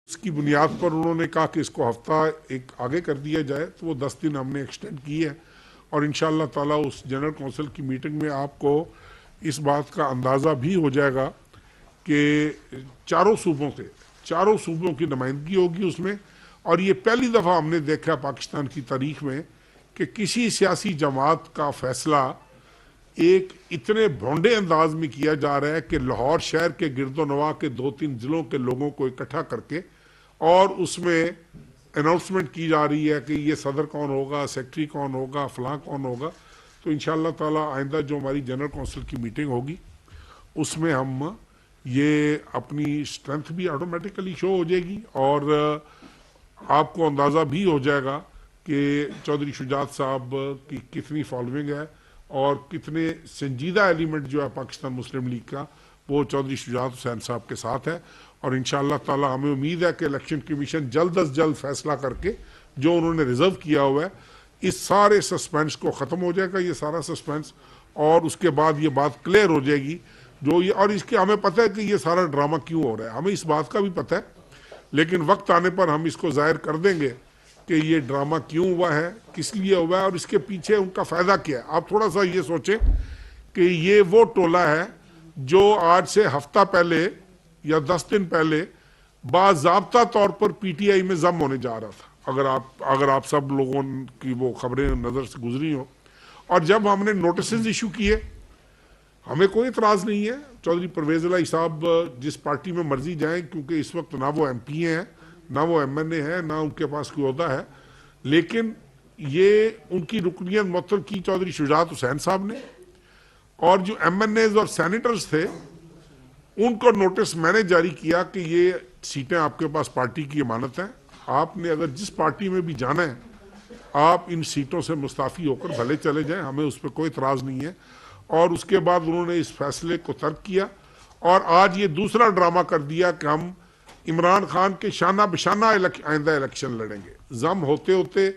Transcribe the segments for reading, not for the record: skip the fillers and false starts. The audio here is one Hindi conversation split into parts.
उसकी बुनियाद पर उन्होंने कहा कि इसको हफ्ता एक आगे कर दिया जाए, तो वो 10 दिन हमने एक्सटेंड की है। और इंशाअल्लाह ताला उस जनरल कौंसिल की मीटिंग में आपको इस बात का अंदाज़ा भी हो जाएगा कि चारों सूबों की नुमाइंदगी होगी उसमें। और ये पहली दफ़ा हमने देखा पाकिस्तान की तारीख में कि किसी सियासी जमात का फैसला एक इतने भोंडे अंदाज में किया जा रहा है कि लाहौर शहर के गिरदोनवा के 2-3 ज़िलों के लोगों को इकट्ठा करके और उसमें अनाउंसमेंट की जा रही है कि ये सदर कौन होगा, सेक्रेटरी कौन होगा, फलां कौन होगा। तो इंशाअल्लाह ताला आइंदा जो हमारी जनरल कौंसिल की मीटिंग होगी उसमें हम ये अपनी स्ट्रेंथ भी ऑटोमेटिकली शो हो जाएगी और आपको अंदाज़ा भी हो जाएगा कि चौधरी शुजात साहब की कितनी फॉलोइंग है और कितने संजीदा एलिमेंट जो है पाकिस्तान मुस्लिम लीग का वो चौधरी शुजात हुसैन साहब के साथ है। और इंशाअल्लाह ताला हमें उम्मीद है कि इलेक्शन कमीशन जल्द अज जल्द फैसला करके जो उन्होंने रिजर्व किया हुआ है इस सारे सस्पेंस को ख़त्म हो जाएगा, ये सारा सस्पेंस, और उसके बाद ये बात क्लियर हो जाएगी जो ये। और इसके हमें पता है कि ये सारा ड्रामा क्यों हो रहा है, हमें इस बात का भी पता है, लेकिन वक्त आने पर हम इसको जाहिर कर देंगे कि ये ड्रामा क्यों हुआ है, किस लिए हुआ है और इसके पीछे उनका फ़ायदा क्या है। आप थोड़ा सा ये सोचें कि ये वो टोला है जो आज से हफ्ता पहले या 10 दिन पहले बाज़ाब्ता तौर पर पीटीआई में जम होने जा रहा था, अगर आप सब लोगों की वो खबरें नज़र से गुजरी हो। और जब हमने नोटिस इशू किए, हमें कोई इतराज़ नहीं है, चौधरी परवेज़ इलाही साहब जिस पार्टी में मर्जी जाएं, क्योंकि इस वक्त ना वो एमपी हैं, ना वो एमएनए है, ना उनके पास कोई ओहदा है, लेकिन ये उनकी रुकनियत मुअत्तल की चौधरी शुजात हुसैन साहब ने। और जो एमएनएज और सेनेटर्स थे उनको नोटिस मैंने जारी किया कि ये सीटें आपके पास पार्टी की अमानत हैं, आपने अगर जिस पार्टी में भी जाना है आप इन सीटों से मुस्ताफ़ी होकर भले चले जाएं, हमें उस पर कोई इतराज़ नहीं है। और उसके बाद उन्होंने इस फैसले को तर्क किया और आज ये दूसरा ड्रामा कर दिया कि हम इमरान खान के शाना बिशाना आइंदा इलेक्शन लड़ेंगे। जम होते होते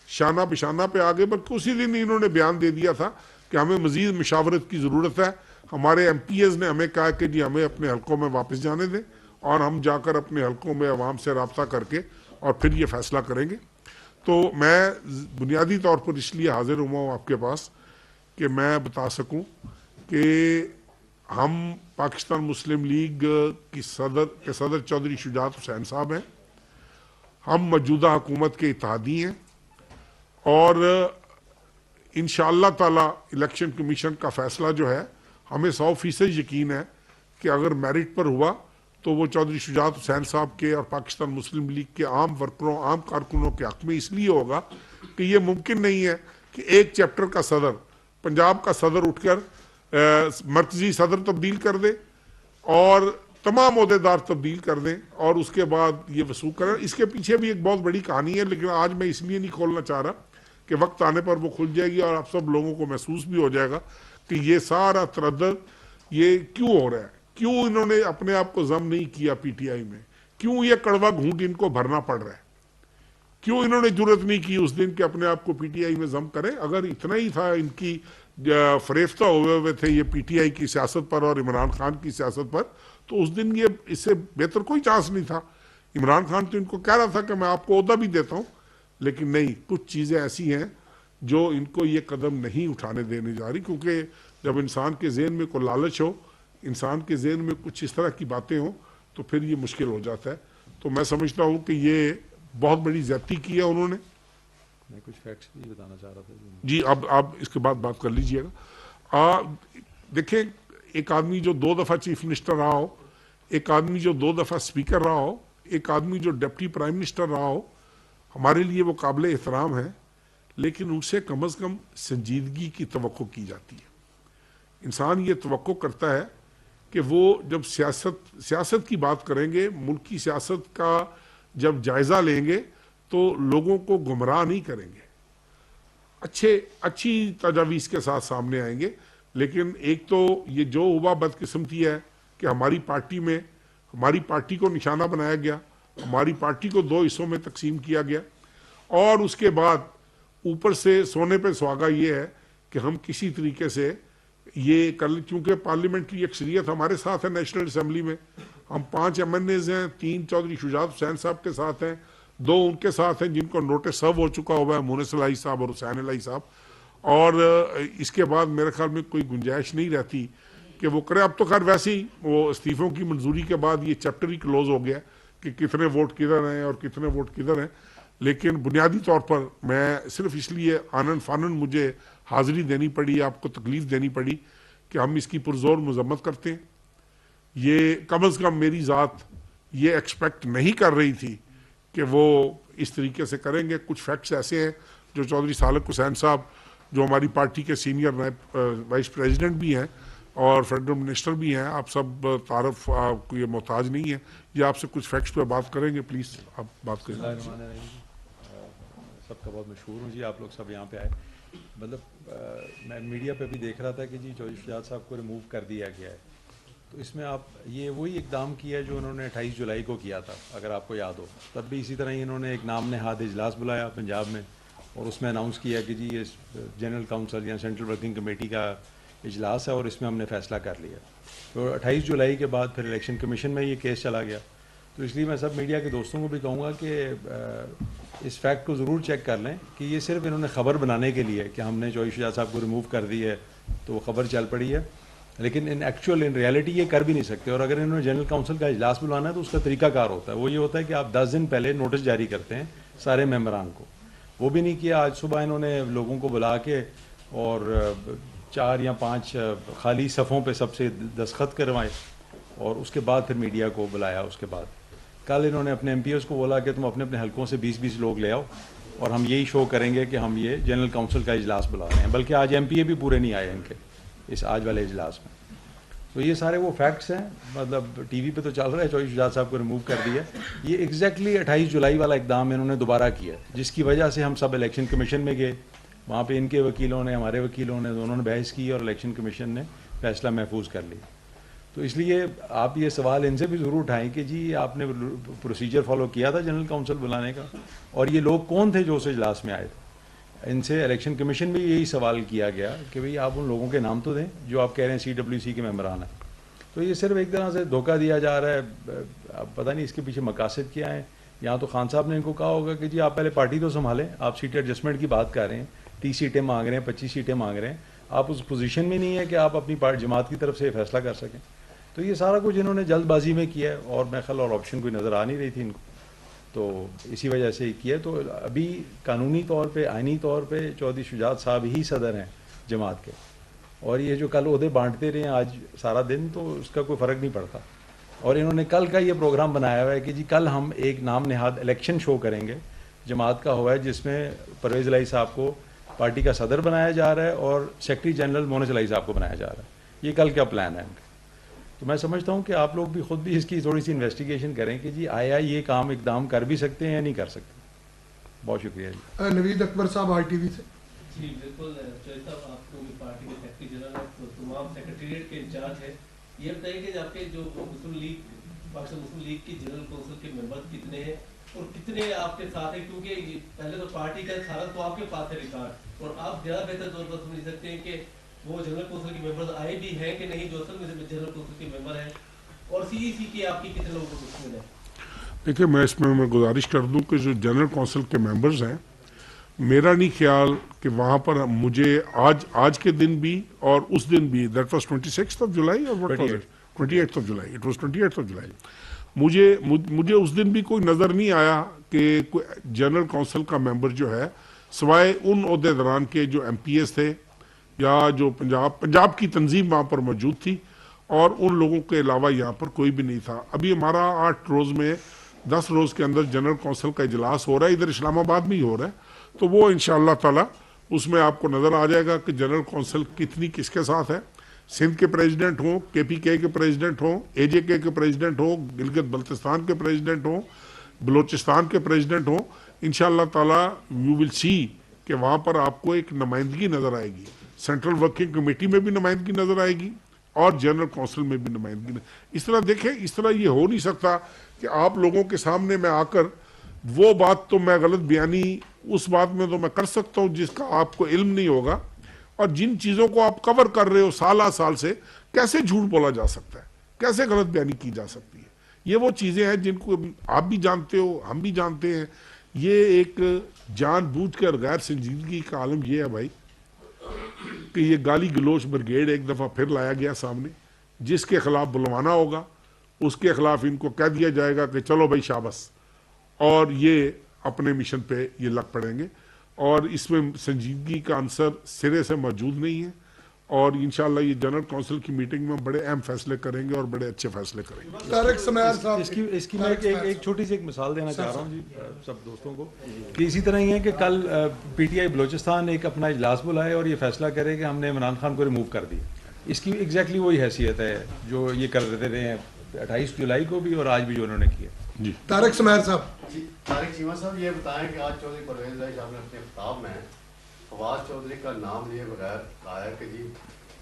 शाना बिशाना पे आगे, बल्कि उसी दिन इन्होंने बयान दे दिया था कि हमें मज़ीद मशावरत की ज़रूरत है। हमारे एमपीएस ने हमें कहा कि जी हमें अपने हलकों में वापस जाने दें और हम जाकर अपने हलकों में अवाम से रब्ता करके और फिर ये फैसला करेंगे। तो मैं बुनियादी तौर पर इसलिए हाजिर हुआ हूँ आपके पास कि मैं बता सकूं कि हम पाकिस्तान मुस्लिम लीग की सदर चौधरी शुजात हुसैन साहब हैं, हम मौजूदा हुकूमत के इत्तेहादी हैं और इंशाअल्लाह ताला इलेक्शन कमीशन का फैसला जो है हमें 100% यकीन है कि अगर मेरिट पर हुआ तो वो चौधरी शुजात हुसैन साहब के और पाकिस्तान मुस्लिम लीग के आम वर्करों, आम कारकुनों के हक में इसलिए होगा कि ये मुमकिन नहीं है कि एक चैप्टर का सदर, पंजाब का सदर उठकर मरकजी सदर तब्दील कर दे और तमाम ओहदेदार तब्दील कर दें और उसके बाद ये वसूख करें। इसके पीछे भी एक बहुत बड़ी कहानी है, लेकिन आज मैं इसलिए नहीं खोलना चाह रहा कि वक्त आने पर वो खुल जाएगी और आप सब लोगों को महसूस भी हो जाएगा कि ये सारा तरद्दुद ये क्यों हो रहा है, क्यों इन्होंने अपने आप को जम नहीं किया पीटीआई में, क्यों ये कड़वा घूंट इनको भरना पड़ रहा है, क्यों इन्होंने जुर्रत नहीं की उस दिन कि अपने आप को पीटीआई में जम करें। अगर इतना ही था इनकी फरेफ्ता हुए थे ये पीटीआई की सियासत पर और इमरान खान की सियासत पर, तो उस दिन ये इससे बेहतर कोई चांस नहीं था। इमरान खान तो इनको कह रहा था कि मैं आपको ओहदा भी देता हूँ, लेकिन नहीं, कुछ चीज़ें ऐसी हैं जो इनको ये कदम नहीं उठाने देने जा रही, क्योंकि जब इंसान के जहन में कोई लालच हो, इंसान के जहन में कुछ इस तरह की बातें हों तो फिर ये मुश्किल हो जाता है। तो मैं समझता हूँ कि ये बहुत बड़ी ज्यादती की है उन्होंने। मैं कुछ फैक्ट्स भी बताना चाह रहा था जी, अब आप इसके बाद बात कर लीजिएगा। देखें, एक आदमी जो 2 दफ़ा चीफ मिनिस्टर रहा हो, एक आदमी जो 2 दफ़ा स्पीकर रहा हो, एक आदमी जो डिप्टी प्राइम मिनिस्टर रहा हो, हमारे लिए वो काबिल एहतराम है, लेकिन उनसे कम अज़ कम संजीदगी की तवक्को की जाती है। इंसान ये तवक्को करता है कि वो जब सियासत की बात करेंगे, मुल्क की सियासत का जब जायज़ा लेंगे तो लोगों को गुमराह नहीं करेंगे, अच्छी तजावीज़ के साथ सामने आएंगे। लेकिन एक तो ये जो हुआ बदकिस्मती है कि हमारी पार्टी को निशाना बनाया गया, हमारी पार्टी को 2 हिस्सों में तकसीम किया गया और उसके बाद ऊपर से सोने पे सुहागा ये है कि हम किसी तरीके से ये कल चूंकि पार्लियामेंट्री अक्सरियत हमारे साथ है नेशनल असम्बली में, हम 5 MNAs हैं, 3 चौधरी शुजात हुसैन साहब के साथ हैं, 2 उनके साथ हैं जिनको नोटिस सर्व हो चुका हुआ है, मुनिस अलाई साहब और हुसैन अलाई साहब, और इसके बाद मेरे ख्याल में कोई गुंजाइश नहीं रहती कि वो करे। अब तो खैर वैसे ही वो इस्तीफों की मंजूरी के बाद ये चैप्टर ही क्लोज हो गया कि कितने वोट किधर हैं और कितने वोट किधर हैं। लेकिन बुनियादी तौर पर मैं सिर्फ इसलिए आनन फानन मुझे हाजिरी देनी पड़ी, आपको तकलीफ देनी पड़ी कि हम इसकी पुरजोर मजम्मत करते हैं। ये कम अज़ कम मेरी ज़ात ये एक्सपेक्ट नहीं कर रही थी कि वो इस तरीके से करेंगे। कुछ फैक्ट्स ऐसे हैं जो चौधरी सालक हुसैन साहब जो हमारी पार्टी के सीनियर वाइस प्रेसिडेंट भी हैं और फेडरल मिनिस्टर भी हैं, आप सब तारफ़ आपको ये मोहताज नहीं है, ये आपसे कुछ फैक्ट्स पे बात करेंगे, प्लीज़ आप बात करें। सबका बहुत मशहूर हूँ जी, आप लोग सब यहाँ पे आए। मतलब मैं मीडिया पे भी देख रहा था कि जी चौधरी शुजात साहब को रिमूव कर दिया गया है, तो इसमें आप ये वही इकदाम किया है जो उन्होंने 28 जुलाई को किया था, अगर आपको याद हो। तब भी इसी तरह ही इन्होंने एक नाम नेहाद इजलास बुलाया पंजाब में और उसमें अनाउंस किया कि जी ये जनरल काउंसिल या सेंट्रल वर्किंग कमेटी का इजलास है और इसमें हमने फ़ैसला कर लिया। तो 28 जुलाई के बाद फिर इलेक्शन कमीशन में ये केस चला गया। तो इसलिए मैं सब मीडिया के दोस्तों को भी कहूँगा कि इस फैक्ट को ज़रूर चेक कर लें कि ये सिर्फ इन्होंने ख़बर बनाने के लिए कि हमने चौधरी शुजात साहब को रिमूव कर दी है तो वो ख़बर चल पड़ी है, लेकिन इन रियलिटी ये कर भी नहीं सकते। और अगर इन्होंने जनरल काउंसिल का इजलास बुलाना है तो उसका तरीकाकार होता है, वो ये होता है कि आप 10 दिन पहले नोटिस जारी करते हैं सारे मेम्बरान को। वो भी नहीं किया। आज सुबह इन्होंने लोगों को बुला के और 4 या 5 खाली सफ़ों पे सबसे दस्तखत करवाए और उसके बाद फिर मीडिया को बुलाया। उसके बाद कल इन्होंने अपने MPs को बोला कि तुम अपने अपने हलकों से 20-20 लोग ले आओ और हम यही शो करेंगे कि हम ये जनरल काउंसिल का इजलास बुला रहे हैं। बल्कि आज MPA भी पूरे नहीं आए इनके इस आज वाले इजलास में। तो ये सारे वो फैक्ट्स हैं, मतलब TV पे तो चल रहा है चौधरी शुजात साहब को रिमूव कर दिया। ये एग्जैक्टली 28 जुलाई वाला इकदाम इन्होंने दोबारा किया, जिसकी वजह से हम सब इलेक्शन कमीशन में गए। वहाँ पे इनके वकीलों ने, हमारे वकीलों ने, दोनों ने बहस की और इलेक्शन कमीशन ने फैसला महफूज कर लिया। तो इसलिए आप ये सवाल इनसे भी ज़रूर उठाएं कि जी आपने प्रोसीजर फॉलो किया था जनरल काउंसिल बुलाने का, और ये लोग कौन थे जो उस इजलास में आए थे। इनसे इलेक्शन कमीशन में यही सवाल किया गया कि भाई आप उन लोगों के नाम तो दें जो आप कह रहे हैं CWC के मेम्बरान हैं। तो ये सिर्फ एक तरह से धोखा दिया जा रहा है। अब पता नहीं इसके पीछे मकासद क्या है। यहाँ तो खान साहब ने इनको कहा होगा कि जी आप पहले पार्टी तो संभालें, आप सीट एडजस्टमेंट की बात कर रहे हैं, 30 सीटें मांग रहे हैं, 25 सीटें मांग रहे हैं, आप उस पोजीशन में नहीं है कि आप अपनी जमात की तरफ से फैसला कर सकें। तो ये सारा कुछ इन्होंने जल्दबाजी में किया है और मैं ख्याल और ऑप्शन कोई नज़र आ नहीं रही थी इनको, तो इसी वजह से ही किया। तो अभी कानूनी तौर पे, आइनी तौर पे चौधरी शुजात साहब ही सदर हैं जमात के, और ये जो कल ओहदे बांटते रहे आज सारा दिन, तो उसका कोई फ़र्क नहीं पड़ता। और इन्होंने कल का ये प्रोग्राम बनाया हुआ है कि जी कल हम एक नाम नेहाद इलेक्शन शो करेंगे जमात का हुआ है, जिसमें परवेज़ इलाही साहब को पार्टी का सदर बनाया जा रहा है और सेक्रेटरी जनरल मुनिस इलाही साहब को बनाया जा रहा है। ये कल का प्लान है इनका। तो मैं समझता हूँ कि आप लोग भी खुद भी इसकी थोड़ी सी इन्वेस्टिगेशन करें कि जी आया ये काम इकदाम कर भी सकते हैं या नहीं कर सकते। बहुत शुक्रिया जी। नवीद अकबर साहब RTV से। जी बिल्कुल साहब, आपको भी पार्टी के सेक्रेटरी जनरल है, तो तमाम सेक्रेटरीट के इंचार्ज है। ये बताइए कि आपके जो मुस्लिम लीग, पाकिस्तान मुस्लिम लीग की जनरल कौंसिल के मेंबर कितने हैं और कितने आपके साथ हैं, क्योंकि पहले तो पार्टी का सारा तो आपके पास है रिकॉर्ड, और आप ज़्यादा बेहतर तौर पर समझ सकते हैं कि वो जनरल कौंसिल के मेंबर्स आए भी हैं कि नहीं, जो असल में जनरल कौंसिल के मेंबर हैं, और CEC की आपकी कितने लोगों को दुश्मन है। देखिए, मैं इसमें गुजारिश कर दूं कि जो जनरल कौंसिल के मेंबर्स हैं, मेरा नहीं ख्याल कि वहाँ पर मुझे आज के दिन भी और उस दिन भी, that was 26th of July और what was it 28th of July, it was 28th of July, मुझे उस दिन भी कोई नज़र नहीं आया कि कोई जनरल कौंसिल का मेंबर जो है, सिवाय उन ओहदेदारान के जो MPs थे या जो पंजाब की तंजीम वहाँ पर मौजूद थी, और उन लोगों के अलावा यहाँ पर कोई भी नहीं था। अभी हमारा 8 रोज़ में 10 रोज़ के अंदर जनरल कौंसिल का इजलास हो रहा है, इधर इस्लामाबाद में ही हो रहा है, तो वो इंशाअल्लाह ताला उसमें आपको नज़र आ जाएगा कि जनरल कौंसिल कितनी किसके साथ है। सिंध के प्रेसिडेंट हों, KPK के प्रेसिडेंट हों, AJK के प्रेसिडेंट हों, गिलगित बल्तिस्तान के प्रेसिडेंट हों, बलोचिस्तान के प्रेसिडेंट हों, इंशाअल्लाह ताला यू विल सी कि वहाँ पर आपको एक नुमाइंदगी नज़र आएगी। सेंट्रल वर्किंग कमेटी में भी नुमाइंदगी नज़र आएगी और जनरल कौंसिल में भी नुमाइंदगी। इस तरह देखें, इस तरह ये हो नहीं सकता कि आप लोगों के सामने मैं आकर वो बात, तो मैं गलत बयानी उस बात में तो मैं कर सकता हूँ जिसका आपको इल्म नहीं होगा, और जिन चीज़ों को आप कवर कर रहे हो साल से, कैसे झूठ बोला जा सकता है, कैसे गलत बयानी की जा सकती है। ये वो चीज़ें हैं जिनको आप भी जानते हो, हम भी जानते हैं। ये एक जानबूझकर गैर संजीदगी का आलम ये है भाई कि ये गाली गलोच ब्रिगेड एक दफ़ा फिर लाया गया सामने, जिसके खिलाफ बुलवाना होगा उसके खिलाफ इनको कह दिया जाएगा कि चलो भाई शाबाश, और ये अपने मिशन पे ये लग पड़ेंगे। और इसमें संजीदगी का आंसर सिरे से मौजूद नहीं है, और इंशाल्लाह ये जनरल काउंसिल की मीटिंग में बड़े अहम फैसले करेंगे और बड़े अच्छे फैसले करेंगे। तारिक स्मैर साहब, इसकी मैं एक छोटी सी एक मिसाल देना चाह रहा हूँ जी सब दोस्तों को, कि इसी तरह ही है कि कल पीटीआई बलोचिस्तान एक अपना इजलास बुलाए और ये फैसला करे कि हमने इमरान खान को रिमूव कर दिया। इसकी एग्जैक्टली वही हैसियत है जो ये कर रहे हैं 28 जुलाई को भी और आज भी जो उन्होंने किया जी। तारिक स्मैर साहब, तारिक चीमा साहब ये बताएं कि आज चौधरी परवेज भाई साहब ने अपने खिताब में फवाद चौधरी का नाम लिए बगैर कहा है कि जी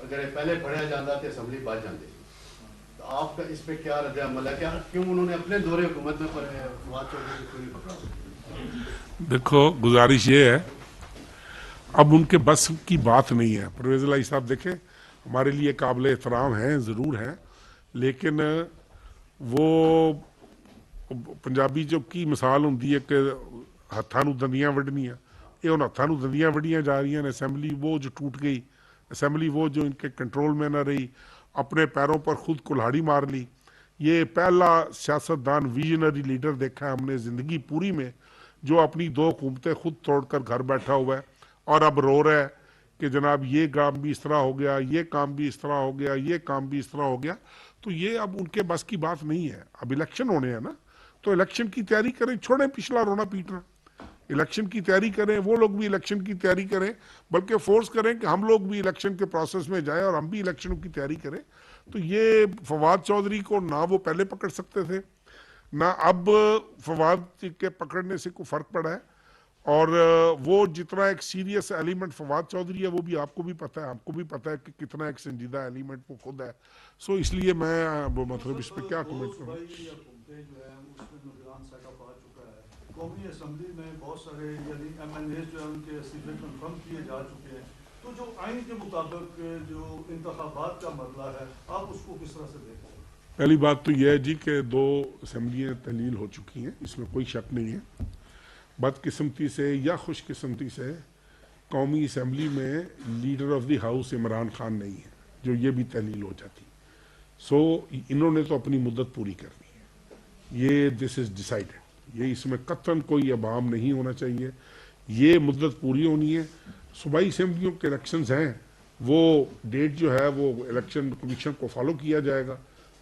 अगर ये पहले पढ़ा जाता तो असम्बली बच जाती। तो आपका इस पे क्या रद्द अमल है, क्या क्यों उन्होंने अपने दौरे हुकूमत में फवाद चौधरी को क्यों नहीं पकड़ा? देखो गुजारिश ये है, अब उनके बस की बात नहीं है। परवेज भाई साहब देखें हमारे लिए काबिल एहतराम हैं, ज़रूर हैं, लेकिन वो पंजाबी जो की मिसाल होंगी है कि हत्थां नूं दंदियां वड्ढनियां, ये उन हत्थां नूं दंदियां वड्ढियां जा रही हैं। असैम्बली वो जो टूट गई, असैम्बली वो जो इनके कंट्रोल में न रही, अपने पैरों पर खुद कुल्हाड़ी मार ली। ये पहला सियासतदान विजनरी लीडर देखा है हमने ज़िंदगी पूरी में जो अपनी 2 हुकूमतें खुद तोड़कर घर बैठा हुआ है और अब रो रहा है कि जनाब ये काम भी इस तरह हो गया, ये काम भी इस तरह हो गया, ये काम भी इस तरह हो गया। तो ये अब उनके बस की बात नहीं है। अब इलेक्शन होने हैं ना, तो इलेक्शन की तैयारी करें, छोड़ें पिछला रोना पीटना, इलेक्शन की तैयारी करें। वो लोग भी इलेक्शन की तैयारी करें, बल्कि फोर्स करें कि हम लोग भी इलेक्शन के प्रोसेस में जाएं और हम भी इलेक्शनों की तैयारी करें। तो ये फवाद चौधरी को ना वो पहले पकड़ सकते थे, ना अब फवाद के पकड़ने से कोई फ़र्क पड़ा है। और वो जितना एक सीरियस एलिमेंट फवाद चौधरी है वो भी आपको भी पता है, हमको भी पता है कि कितना एक संजीदा एलिमेंट वो खुद है। सो इसलिए मैं वो मतलब इस पर क्या कमेंट करूँ। कौमी असम्बली में बहुत सारे यानी MNAs जो है उनके इस्तीफे कन्फर्म किए जा चुके हैं, तो जो आइन के मुताबिक जो इंतखाबात का मसला है आप उसको किस तरह से देखते हैं? पहली बात तो यह है जी कि 2 असम्बलियाँ तहलील हो चुकी हैं, इसमें कोई शक नहीं है। बदकिस्मती से या खुशकिस्मती से कौमी असम्बली में leader of the house Imran Khan नहीं है, जो ये भी तहलील हो जाती। सो इन्होंने तो अपनी मुद्दत पूरी करनी है, ये दिस इज़ डिसाइडेड। ये इसमें कतन कोई अबाम नहीं होना चाहिए, ये मुद्दत पूरी होनी है। सूबाई असम्बलियों के इलेक्शंस हैं, वो डेट जो है वो इलेक्शन कमीशन को फॉलो किया जाएगा,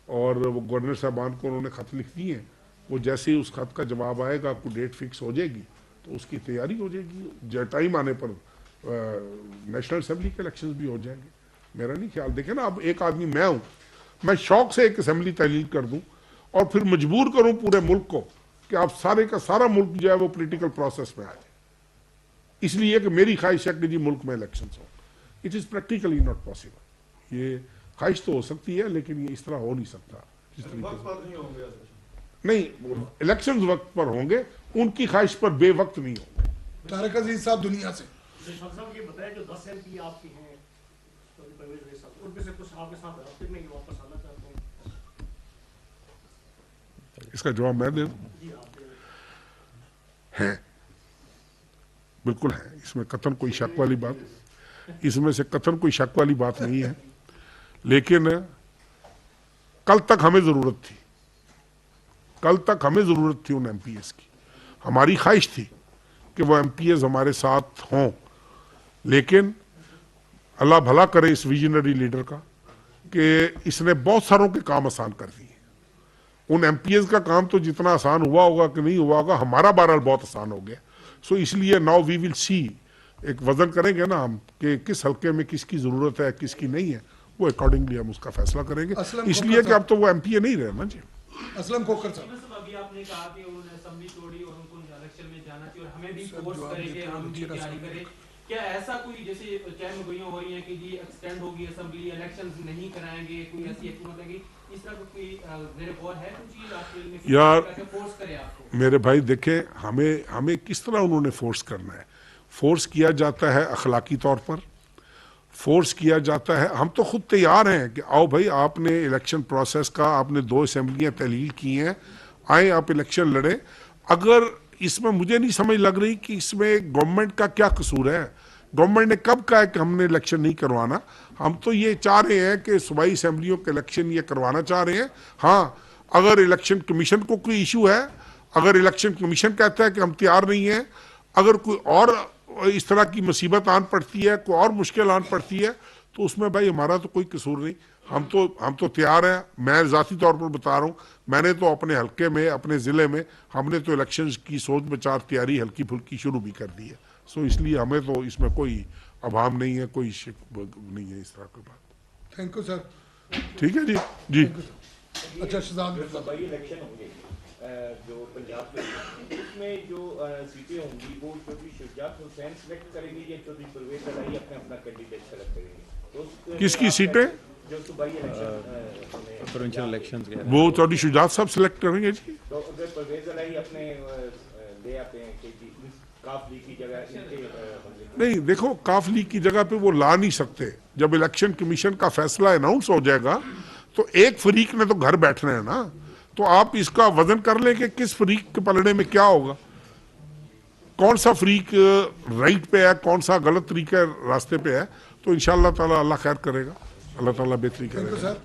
और वो गवर्नर साहबान को उन्होंने ख़त लिख दिए हैं। वो जैसे ही उस खत का जवाब आएगा, आपको डेट फिक्स हो जाएगी तो उसकी तैयारी हो जाएगी। टाइम आने पर नेशनल असम्बली के इलेक्शंस भी हो जाएंगे। मेरा नहीं ख्याल, देखें ना, अब एक आदमी मैं हूँ, मैं शौक से एक असम्बली तहलील कर दूँ और फिर मजबूर करूँ पूरे मुल्क को कि आप सारे का सारा मुल्क जो है वो पोलिटिकल प्रोसेस में आ जाए, इसलिए कि मेरी ख्वाहिश है कि जी मुल्क में इलेक्शन हो। It is practically not possible. ये ख्वाहिश तो हो सकती है लेकिन ये इस तरह हो नहीं सकता। जिस तरीके नहीं, इलेक्शन वक्त पर होंगे, उनकी ख्वाहिश पर बेवक्त नहीं होंगे। तारिक अजीज साहब दुनिया से ये बताया जो 10 MP आपके हैं, उनमें से कुछ आपके साथ रास्ते में वापस आना चाहते हैं, इसका जवाब मैं दे दूं? है, बिल्कुल है, इसमें कतन कोई शक वाली बात, इसमें से कतन कोई शक वाली बात नहीं है। लेकिन कल तक हमें ज़रूरत थी, कल तक हमें ज़रूरत थी उन MPs की। हमारी ख्वाहिश थी कि वो MPs हमारे साथ हों, लेकिन अल्लाह भला करे इस विजनरी लीडर का कि इसने बहुत सारों के काम आसान कर दिए। उन MPs का काम तो जितना आसान हुआ होगा कि नहीं हुआ होगा, हमारा बहरहाल बहुत आसान हो गया। सो इसलिए नाउ वी विल सी, एक वजन करेंगे ना हम कि किस हल्के में किसकी ज़रूरत है किसकी नहीं है, वो अकॉर्डिंगली हम उसका फैसला करेंगे। इसलिए कि अब तो वो MPA नहीं रहे ना जी। असलम खोकर साहब, अभी आपने कहा कि उन्होंने असेंबली तोड़ी और उनको इलेक्शन में जाना चाहिए और हमें भी फोर्स करेंगे, हम भी तैयारी करें। क्या ऐसा कोई जैसे चैन गोइयां हो रही है कि जी एक्सटेंड होगी असेंबली, इलेक्शंस नहीं कराएंगे, कोई ऐसी हुकूमत है कि इस तरह का कोई मेरे और है कुछ चीज आपके लिए यार फोर्स करे आपको? मेरे भाई देखे, हमें किस तरह उन्होंने फोर्स करना है। फोर्स किया जाता है अखलाकी तौर पर, फोर्स किया जाता है। हम तो खुद तैयार हैं कि आओ भाई, आपने इलेक्शन प्रोसेस का, आपने 2 असेंबलियां तहलील की हैं, आए आप इलेक्शन लड़ें। अगर इसमें मुझे नहीं समझ लग रही कि इसमें गवर्नमेंट का क्या कसूर है। गवर्नमेंट ने कब कहा है कि हमने इलेक्शन नहीं करवाना? हम तो ये चाह रहे हैं कि सूबाई असेंबलियों के इलेक्शन ये करवाना चाह रहे हैं। हाँ, अगर इलेक्शन कमीशन को कोई इशू है, अगर इलेक्शन कमीशन कहता है कि हम तैयार नहीं हैं, अगर कोई और इस तरह की मुसीबत आन पड़ती है, कोई और मुश्किल आन पड़ती है, तो उसमें भाई हमारा तो कोई कसूर नहीं। हम तो तैयार हैं। मैं ज़ाती तौर पर बता रहा हूँ, मैंने तो अपने हल्के में, अपने ज़िले में, हमने तो इलेक्शन की सोच विचार तैयारी हल्की फुल्की शुरू भी कर दी है। सो इसलिए हमें तो इसमें कोई अभाव नहीं है, कोई शिक नहीं है इस तरह की बात। Thank you sir. ठीक है जी जी। अच्छा शहजाद जो सूबाई इलेक्शन होंगे जो पंजाब में, उसमें जो सीटें होंगी वो चौधरी शुजात हुसैन सेलेक्ट करेंगे या चौधरी परवेज इलाही अपना कैंडिडेट सेलेक्ट करेंगे? तो किसकी सीटें? जो सूबाई इलेक्शन प्रोविंशियल इलेक्शंस के वो चौधरी शुजात साहब सेलेक्ट करेंगे जी। तो अगर परवेज इलाही अपने ले आते हैं कि जी काफ लीग की जगह इनके नहीं, देखो, काफ लीग की जगह पे वो ला नहीं सकते। जब इलेक्शन कमीशन का फैसला अनाउंस हो जाएगा तो एक फरीक ने तो घर बैठना है ना। तो आप इसका वजन कर लें कि किस फरीक के पलड़े में क्या होगा, कौन सा फरीक राइट पे है, कौन सा गलत तरीके रास्ते पे है। तो इंशाअल्लाह ताला अल्लाह खैर करेगा, अल्लाह ताला बेहतरी करेगा।